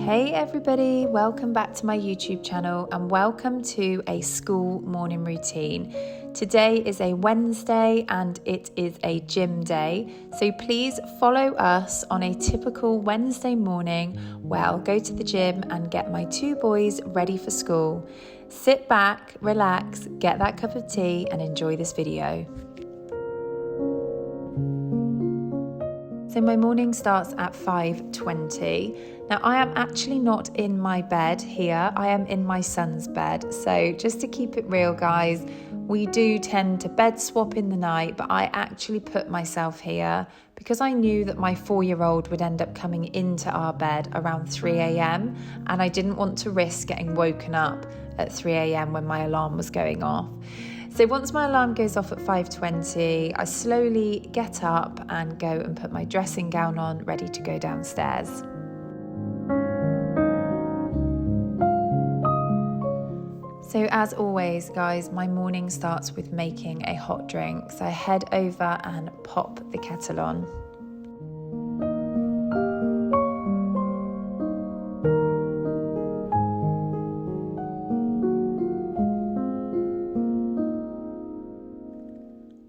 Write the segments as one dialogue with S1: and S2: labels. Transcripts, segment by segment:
S1: Hey everybody, welcome back to my YouTube channel and welcome to a school morning routine. Today is a Wednesday and it is a gym day, so please follow us on a typical Wednesday morning where I'll go to the gym and get my two boys ready for school. Sit back, relax, get that cup of tea and enjoy this video. So my morning starts at 5:20. Now I am actually not in my bed here, I am in my son's bed. So just to keep it real guys, we do tend to bed swap in the night, but I actually put myself here because I knew that my 4-year-old would end up coming into our bed around 3 a.m. and I didn't want to risk getting woken up at 3 a.m. when my alarm was going off. So once my alarm goes off at 5:20, I slowly get up and go and put my dressing gown on, ready to go downstairs. So as always, guys, my morning starts with making a hot drink. So I head over and pop the kettle on.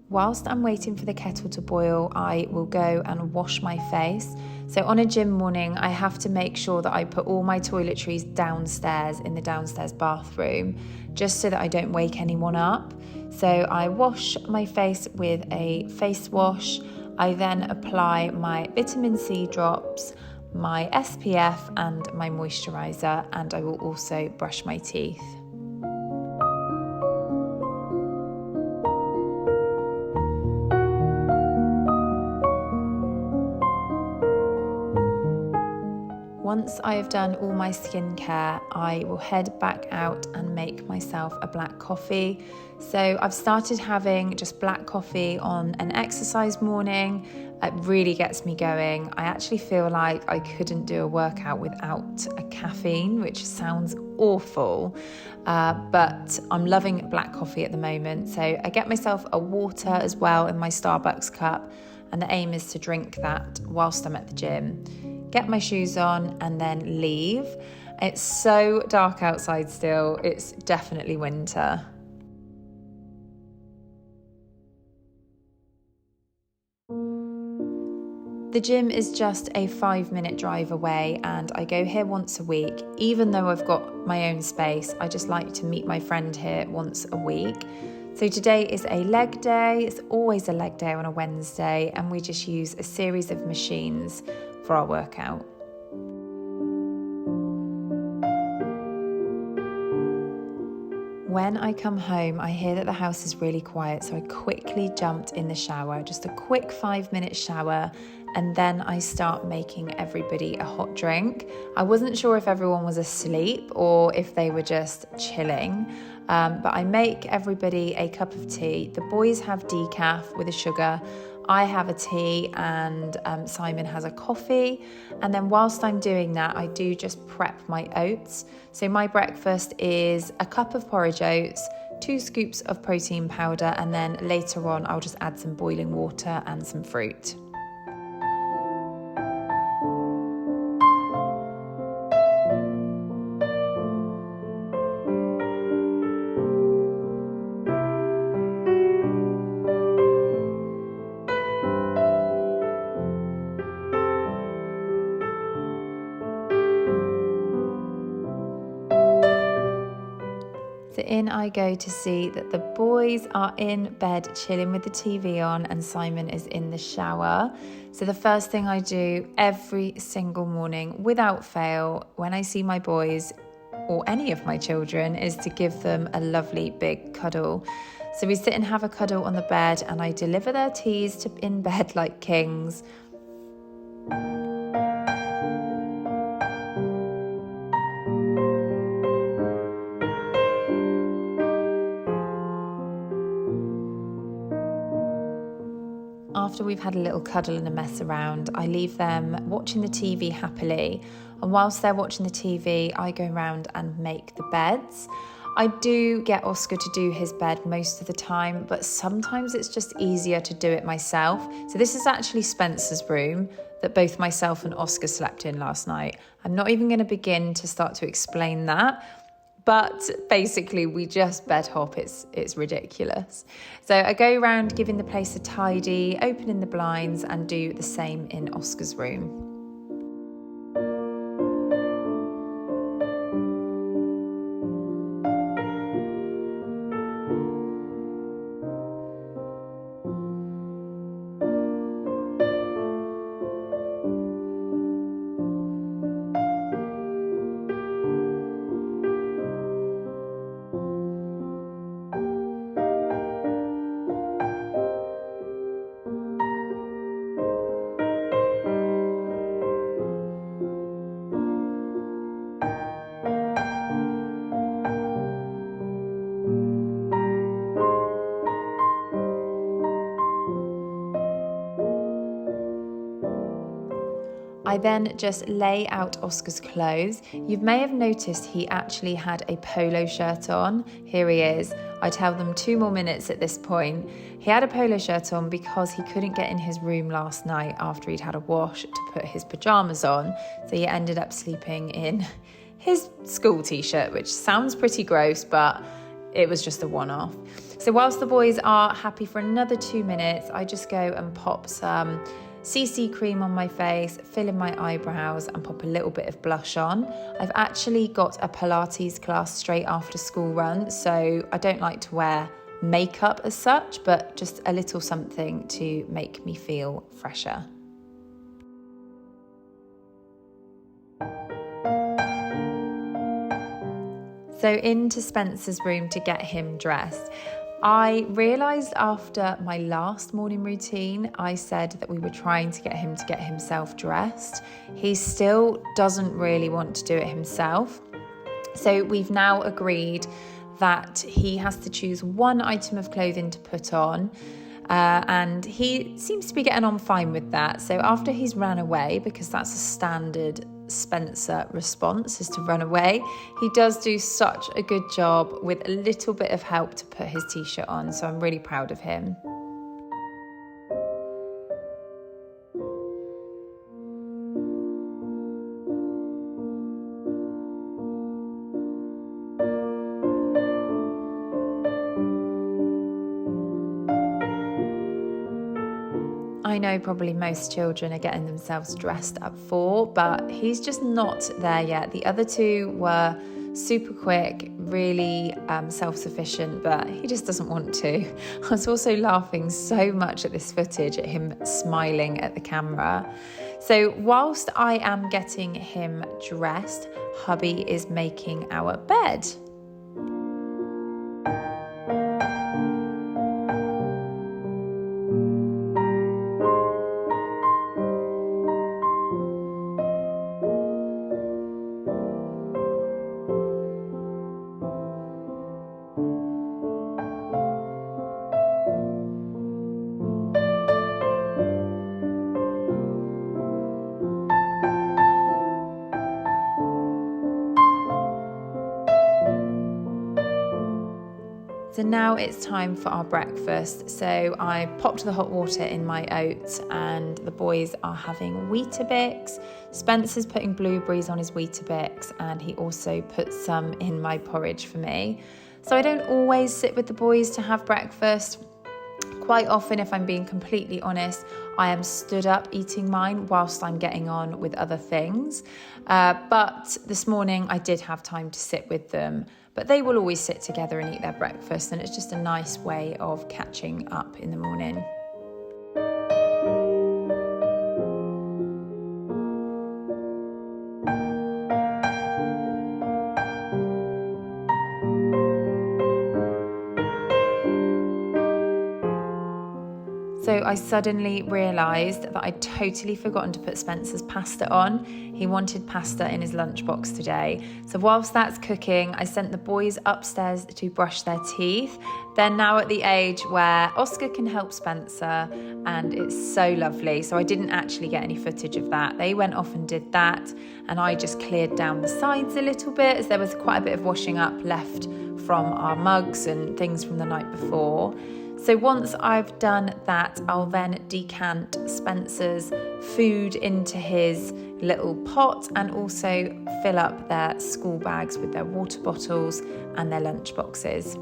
S1: Whilst I'm waiting for the kettle to boil, I will go and wash my face. So on a gym morning, I have to make sure that I put all my toiletries downstairs in the downstairs bathroom, just so that I don't wake anyone up. So I wash my face with a face wash. I then apply my vitamin C drops, my SPF and my moisturiser, and I will also brush my teeth. Once I have done all my skincare, I will head back out and make myself a black coffee. So I've started having just black coffee on an exercise morning. It really gets me going. I actually feel like I couldn't do a workout without a caffeine, which sounds awful, but I'm loving black coffee at the moment. So I get myself a water as well in my Starbucks cup, and the aim is to drink that whilst I'm at the gym. Get my shoes on and then leave. It's so dark outside still, it's definitely winter. The gym is just a 5-minute drive away and I go here once a week. Even though I've got my own space, I just like to meet my friend here once a week. So today is a leg day. It's always a leg day on a Wednesday and we just use a series of machines for our workout. When I come home, I hear that the house is really quiet, so I quickly jumped in the shower, just a quick 5-minute shower, and then I start making everybody a hot drink. I wasn't sure if everyone was asleep or if they were just chilling, but I make everybody a cup of tea. The boys have decaf with a sugar. I have a tea and Simon has a coffee. And then whilst I'm doing that, I do just prep my oats. So my breakfast is a cup of porridge oats, 2 scoops of protein powder, and then later on I'll just add some boiling water and some fruit. So in I go to see that the boys are in bed chilling with the TV on and Simon is in the shower. So the first thing I do every single morning without fail when I see my boys or any of my children is to give them a lovely big cuddle. So we sit and have a cuddle on the bed and I deliver their teas to in bed like kings. After we've had a little cuddle and a mess around, I leave them watching the TV happily. And whilst they're watching the TV, I go around and make the beds. I do get Oscar to do his bed most of the time, but sometimes it's just easier to do it myself. So this is actually Spencer's room. that both myself and Oscar slept in last night. I'm not even going to begin to start to explain that. But basically, we just bed hop. It's ridiculous. So I go around giving the place a tidy, opening the blinds, and do the same in Oscar's room. I then just lay out Oscar's clothes. You may have noticed he actually had a polo shirt on. Here he is. I tell them 2 more minutes at this point. He had a polo shirt on because he couldn't get in his room last night after he'd had a wash to put his pajamas on. So he ended up sleeping in his school t-shirt, which sounds pretty gross, but it was just a one-off. So whilst the boys are happy for another 2 minutes, I just go and pop some CC cream on my face, fill in my eyebrows and pop a little bit of blush on. I've actually got a Pilates class straight after school run, so I don't like to wear makeup as such, but just a little something to make me feel fresher. So into Spencer's room to get him dressed. I realised after my last morning routine, I said that we were trying to get him to get himself dressed. He still doesn't really want to do it himself. So we've now agreed that he has to choose one item of clothing to put on. And he seems to be getting on fine with that. So after he's ran away, because that's a standard Spencer response is to run away, he does do such a good job with a little bit of help to put his t-shirt on. So I'm really proud of him. I know probably most children are getting themselves dressed at 4, but he's just not there yet. The other 2 were super quick, really self-sufficient, but he just doesn't want to. I was also laughing so much at this footage, at him smiling at the camera. So whilst I am getting him dressed, hubby is making our bed. So now it's time for our breakfast. So I popped the hot water in my oats and the boys are having Weetabix. Spencer's putting blueberries on his Weetabix and he also put some in my porridge for me. So I don't always sit with the boys to have breakfast. Quite often, if I'm being completely honest, I am stood up eating mine whilst I'm getting on with other things. But this morning I did have time to sit with them. But they will always sit together and eat their breakfast, and it's just a nice way of catching up in the morning. So I suddenly realised that I'd totally forgotten to put Spencer's pasta on. He wanted pasta in his lunchbox today. So whilst that's cooking, I sent the boys upstairs to brush their teeth. They're now at the age where Oscar can help Spencer and it's so lovely. So I didn't actually get any footage of that. They went off and did that and I just cleared down the sides a little bit as there was quite a bit of washing up left from our mugs and things from the night before. So once I've done that, I'll then decant Spencer's food into his little pot and also fill up their school bags with their water bottles and their lunch boxes.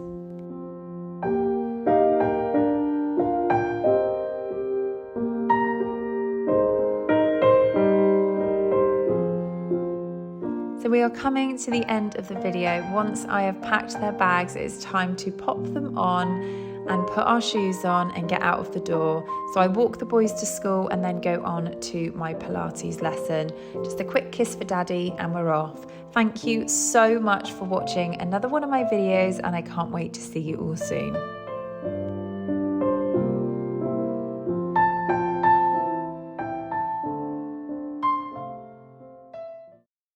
S1: So we are coming to the end of the video. Once I have packed their bags, it's time to pop them on and put our shoes on and get out of the door. So I walk the boys to school and then go on to my Pilates lesson. Just a quick kiss for Daddy and we're off. Thank you so much for watching another one of my videos, and I can't wait to see you all soon.